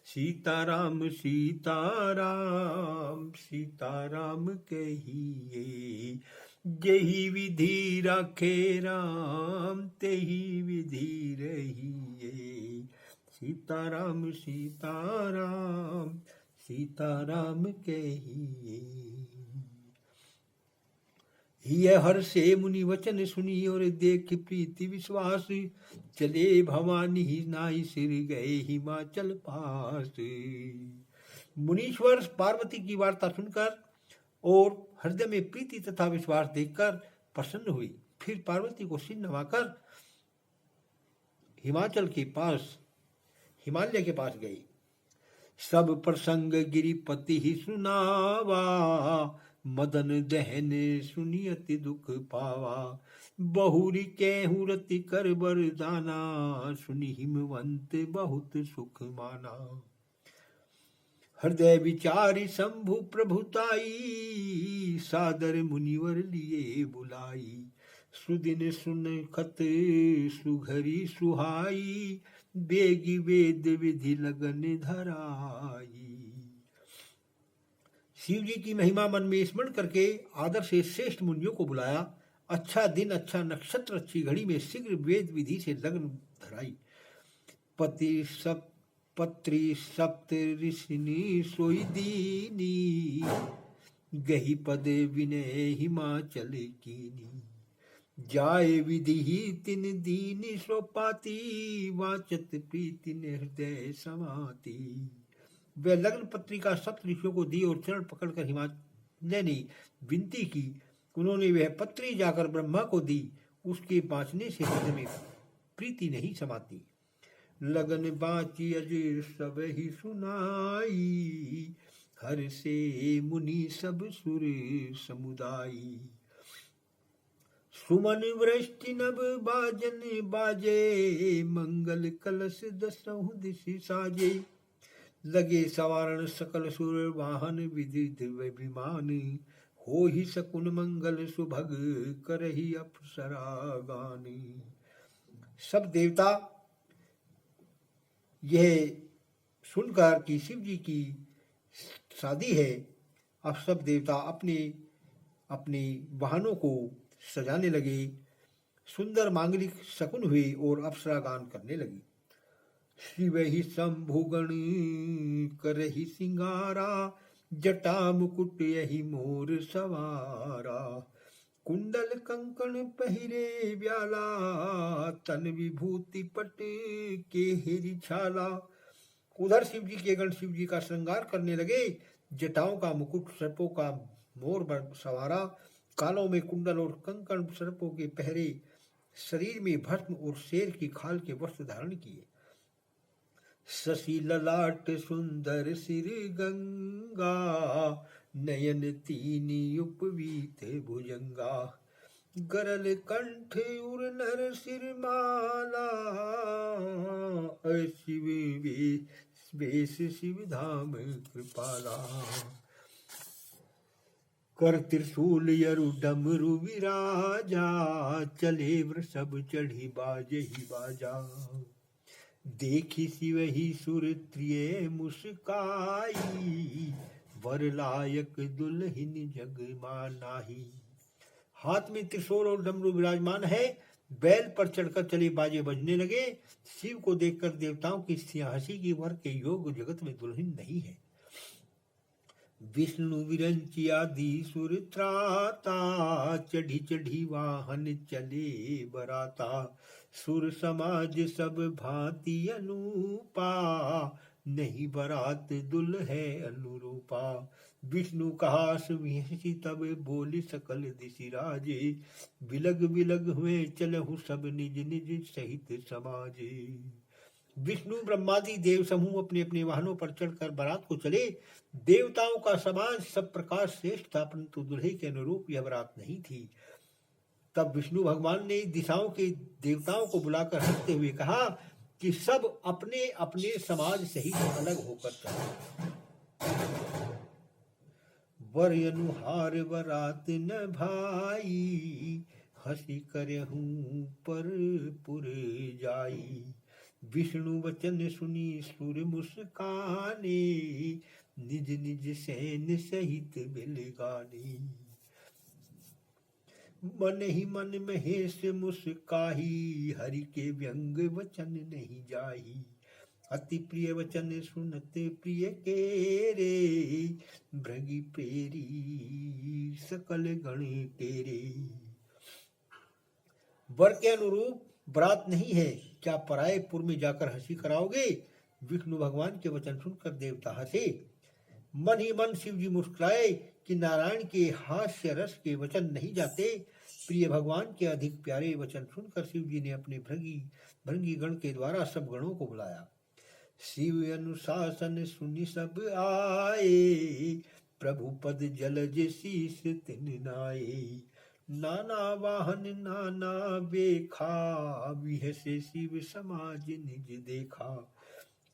सीताराम सीताराम सीताराम कहिए, जही विधि राखे राम तेही विधि रहिए। सीताराम सीताराम सीताराम कहिए। यह हर्षे मुनि वचन सुनी और देख प्रीति विश्वास, चले भवानी नाई सिर गए हिमाचल पास। मुनीश्वर पार्वती की वार्ता सुनकर और हृदय में प्रीति तथा विश्वास देखकर प्रसन्न हुई। फिर पार्वती को सिर नवाकर हिमाचल के पास, हिमालय के पास गई। सब प्रसंग गिरिपति ही सुनावा, मदन दहन सुनियत दुख पावा। बहुरी केहू रति कर बरदाना, सुनि हिमवंत बहुत सुख माना। हृदय विचारी शंभु प्रभुताई, सादर मुनिवर लिए बुलाई। सुदिन सुन खत सुघरी सुहाई, बेगी वेद विधि लगन धराई। शिव जी की महिमा मन में स्मरण करके आदर से श्रेष्ठ मुनियों को बुलाया। अच्छा दिन, अच्छा नक्षत्र, अच्छी घड़ी में शीघ्र वेद विधि से लगन धराई। पत्री सप्त ऋषिनी सोई दीनी, गही पद विनय हिमाचल कीनी। जाए विधि तिन दीन सो पाती, वाचत प्रीति हृदय समाती। वे लग्न पत्रिका सप्त ऋषियों को दी और चरण पकड़कर हिमालय ने विनती की। उन्होंने वह पत्री जाकर ब्रह्मा को दी। उसके बाँचने से हृदय में प्रीति नहीं समाती। लगन बाची अज सब ही सुनाई, हर से मुनि सब सुर समुदाई। सुमन वृष्टि नभ बाजन बाजे, मंगल कलश दसहु दिशि साजे। लगे सवारण सकल सुर वाहन, विदित विमान। हो ही सकुन मंगल सुभग, करही अप्सरा गान। सब देवता यह सुनकर कि शिव जी की शादी है, अब सब देवता अपने अपने वाहनों को सजाने लगे। सुंदर मांगलिक शकुन हुए और अप्सरा गान करने लगी। शिव ही शंभुगण करहि सिंगारा, जटा मुकुट यही मोर सवारा। कुंडल कंकण पहिरे ब्याला, तन विभूति पट के हेरी छाला। उधर शिव जी के गण शिव जी का श्रृंगार करने लगे। जटाओं का मुकुट सर्पों का मोर पर सवारा, कालों में कुंडल और कंकण सर्पों के पहरे, शरीर में भस्म और शेर की खाल के वस्त्र धारण किए। शशि ललाट सुंदर सिर गंगा, नयन तीनी उपवीत भुजंगा। गरल कंठ उर नर सिर माला, शिव वेश शिव धाम कृपाला। कर त्रिशूल यरु डमरु विराजा, चले वृषभ चढ़ी बाजे ही बाजा। देखी शिव ही सुर त्रिय मुस्काई, वर लायक दुल्हन जग मानाही। हाथ में त्रिशूल और डमरू विराजमान है। बैल पर चढ़कर चले बाजे बजने लगे। शिव को देखकर देवताओं की हंसी की वर के योग जगत में दुल्हन नहीं है। विष्णु विरंची आदि सुर त्राता, चढ़ी चढ़ी वाहन चले बराता। सुर समाज सब भांति अनूपा, नहीं बरात दुल है अनुरूपा। विष्णु कहा सुविहसी तब बोली सकल दिशि राजे। बिलग बिलग हुए चलहु सब निज निज सहित समाजे। विष्णु ब्रह्मादि देव समूह अपने अपने वाहनों पर चढ़कर बारात को चले। देवताओं का समाज सब प्रकार श्रेष्ठ था, परंतु दुल्हे के अनुरूप यह बारात नहीं थी। तब विष्णु भगवान ने दिशाओं के देवताओं को बुलाकर हंसते हुए कहा कि सब अपने अपने समाज सहित अलग होकर चले। वर अनुहार बरात न भाई, हंसी करहूं पर पुर जाई। विष्णु वचन सुनी सुर मुस्काने, निज निज सैन सहित बिल गाने। मन ही मन महेश मुस्काही, हरि के व्यंग वचन नहीं जाही। अति प्रिय वचन सुनते प्रिय के रे, भृंगी प्रेरी सकल गण तेरे। वर के अनुरूप बरात नहीं है, क्या पराये पुर में जाकर हंसी कराओगे? विष्णु भगवान के वचन सुनकर देवता हंसे। मन ही मन शिव जी मुस्कुराए कि नारायण के हास्य रस के वचन नहीं जाते। प्रिय भगवान के अधिक प्यारे वचन सुनकर शिव जी ने अपने भृंगी गण के द्वारा सब गणों को बुलाया। शिव अनुशासन सुनि सब आए, प्रभु पद जलज शीस तिन नाए। नाना वाहन नाना बेखा, विहसे शिव समाज निज देखा।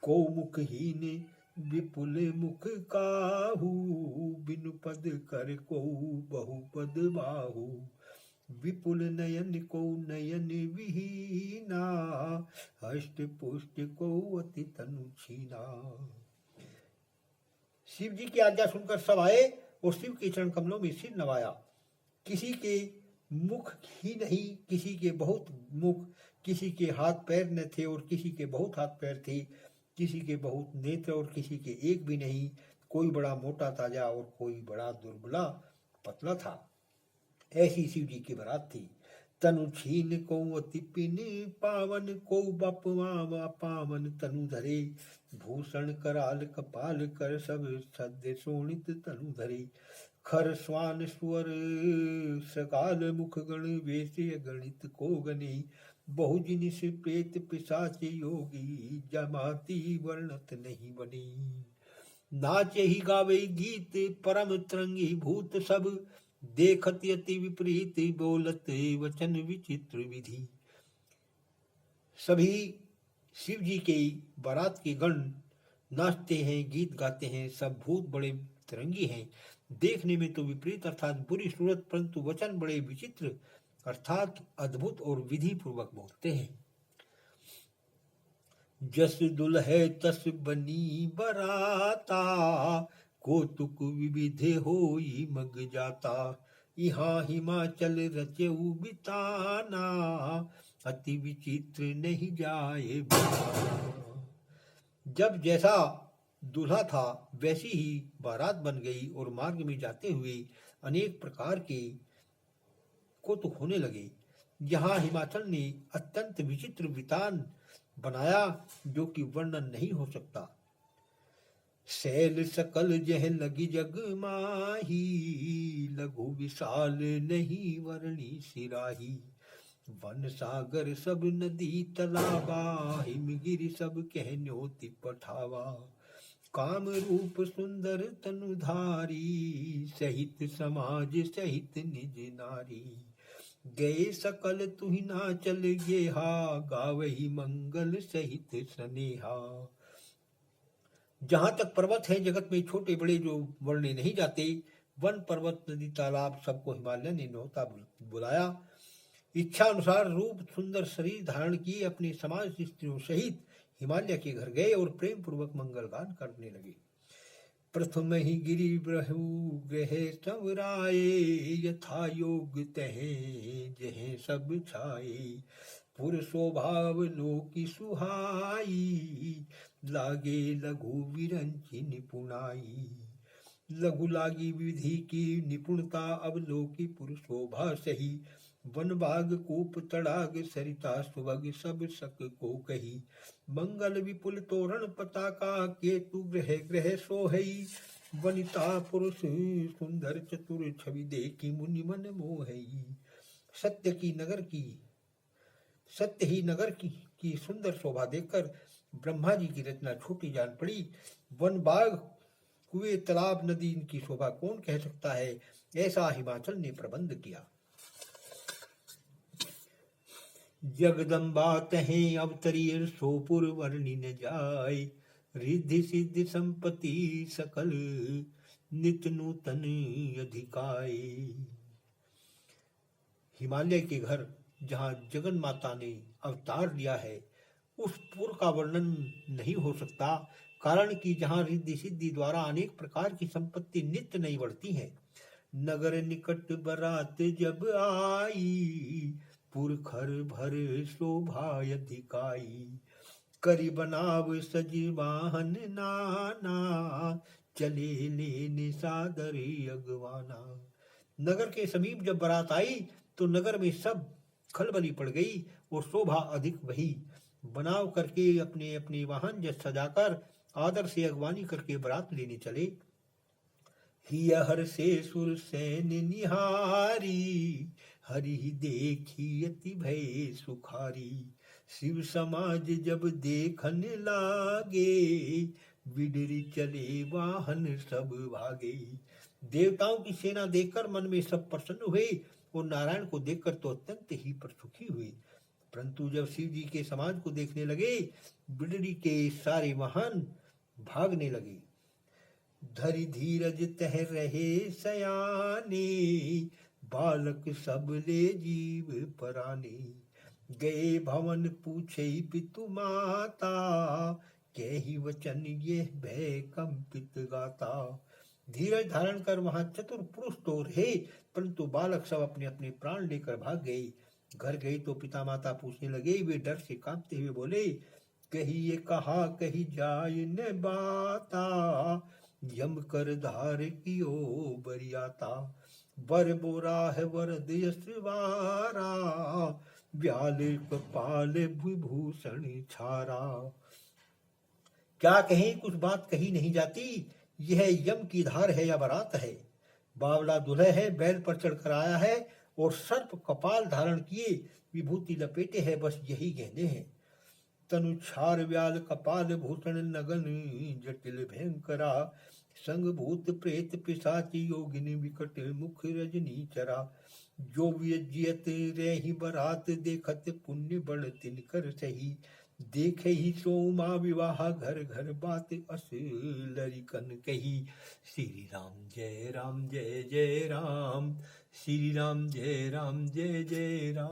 को मुखहीन विपुल मुख काहू, बिनु पद कर को बहुपद बाहू। विपुल नयन को नयन विहीना, हष्ट पुष्ट को अति तनु छीना। शिव जी की आज्ञा सुनकर सब आए और शिव के चरण कमलों में सिर नवाया। किसी के मुख ही नहीं, किसी के बहुत मुख, किसी के हाथ पैर न थे और किसी के बहुत हाथ पैर थे, किसी के बहुत नेत्र और किसी के एक भी नहीं। कोई बड़ा मोटा ताजा और कोई बड़ा दुर्बला पतला था। ऐसी शिव जी की बारात थी। तनु छीन को अति पिन पावन, को बपवा पावन तनु धरे। भूषण कराल कपाल कर, सब सद्य शोणित तनु धरे। खर स्वान सुअर सकाल मुख गण, वेश गणित को गने। बहु जिनिस प्रेत पिशाच योगी, जमाती वर्णत नहीं बनी। नाचे ही गावे गीत परम तरंगी भूत सब, देखत अति विपरीत बोलत वचन विचित्र विधि। सभी शिव जी के बारात के गण नाचते हैं, गीत गाते हैं। सब भूत बड़े तरंगी हैं, देखने में तो विपरीत अर्थात बुरी सूरत, परंतु वचन बड़े विचित्र अर्थात अद्भुत और विधि पूर्वक बोलते हैं। जस दुल्हे तस बनी बराता, कौतुक विविध होई मग जाता। यहाँ हिमाचल रचेऊ बिताना, अति विचित्र नहीं जाए बिताना। जब जैसा दूल्हा था वैसी ही बारात बन गई और मार्ग में जाते हुए अनेक प्रकार के कौतुक होने लगे। यहाँ हिमाचल ने अत्यंत विचित्र वितान बनाया जो कि वर्णन नहीं हो सकता। शैल सकल जह लगी जग माही, लघु विशाल नहीं वर्णी सिराही। वन सागर सब नदी तलाबा, हिमगिरि सब कहन्योति पठावा। काम रूप सुंदर तनुधारी, सहित समाज सहित निज नारी। गए सकल तुहि नाचल गेहा, गावही मंगल सहित स्नेहा। जहां तक पर्वत है जगत में छोटे बड़े जो वर्णे नहीं जाते, वन पर्वत नदी तालाब सबको हिमालय ने न्योता बुलाया। इच्छा अनुसार रूप सुंदर शरीर धारण किए अपने समाज स्त्रियों सहित हिमालय के घर गए और प्रेम पूर्वक मंगल गान करने लगे। प्रथम ही गिरि ब्रहु ग्रह संवराए, यथा योग तहे जहे सब छाए। पुर स्वभाव लोकी सुहाई, लागे लघु विरंचि निपुणाई। लघु लागी विधि की निपुणता, अब लोकी पुर शोभा सही। वन बाग कूप तड़ाग सरिता सुभग, सब सक को कही। मंगल विपुल तोरण पताका, केतु ग्रह ग्रह सोहई। वनिता पुरुष सुंदर चतुर, छवि देखी मुनि मन मोहई। सत्य ही नगर की सुंदर शोभा देखकर ब्रह्मा जी की रचना छोटी जान पड़ी। वन बाग कुएं तालाब नदी इनकी शोभा कौन कह सकता है, ऐसा हिमाचल ने प्रबंध किया। जगदम्बा तहे अवतरीर, सोपुर वर्णि न जाय। रिद्धि सिद्धि संपत्ति सकल, नित नूतन अधिकाय। हिमालय के घर जहाँ जगन माता ने अवतार लिया है, उस पुर का वर्णन नहीं हो सकता, कारण कि जहाँ रिद्धि सिद्धि द्वारा अनेक प्रकार की संपत्ति नित्य नहीं बढ़ती है। नगर निकट बरात जब आई, पुर खर भर शोभा अधिकाई। करी बनाव सजी वाहन नाना, चले लेने सादर अगवाना। नगर के समीप जब बारात आई तो नगर में सब खलबली पड़ गई और शोभा अधिक बही। बनाव करके अपने अपने वाहन जस सजाकर आदर से अगवानी करके बारात लेने चले। हिय हर से सुर सैन निहारी, हरि देखी अति भय सुखारी। शिव समाज जब देखन लागे, बिडरी चले वाहन सब भागे। देवताओं की सेना देखकर मन में सब प्रसन्न हुए और नारायण को देखकर तो अत्यंत ही सुखी हुए। परंतु जब शिव जी के समाज को देखने लगे, बिडरी के सारे वाहन भागने लगे। धरि धीरज तह रहे सयाने, बालक सब ले जीव पराने। गए भवन पूछे पितु माता, कही वचन ये भय कंपित गाता। धीरज धारण कर वहां चतुर पुरुष तो रहे, परंतु बालक सब अपने अपने प्राण लेकर भाग गए। घर गए तो पिता माता पूछने लगे। वे डर से कांपते हुए बोले, कही ये कहा कही जाय न बाता, यम कर धार कियो बरियाता। बर बोरा है वरद यशवारा, व्याल कपाल विभूषण छारा। क्या कहें, कुछ बात कही नहीं जाती। यह यम की धार है या बारात है। बावला दुल्हा है, बैल पर चढ़कर आया है और सर्प कपाल धारण किए विभूति लपेटे है, बस यही गहने हैं। तनु छार व्याल कपाल भूषण नगन, जटिल भयंकरा। संग भूत प्रेत पिशाची योगिनी विकट, मुख रजनी चरा। जो विजियत रही बरात, देखत पुण्य बड़ तिनकर सही। देखे ही सोमा विवाह, घर घर बात अस लरिकन कही। श्री राम जय जय राम, श्री राम जय जय राम।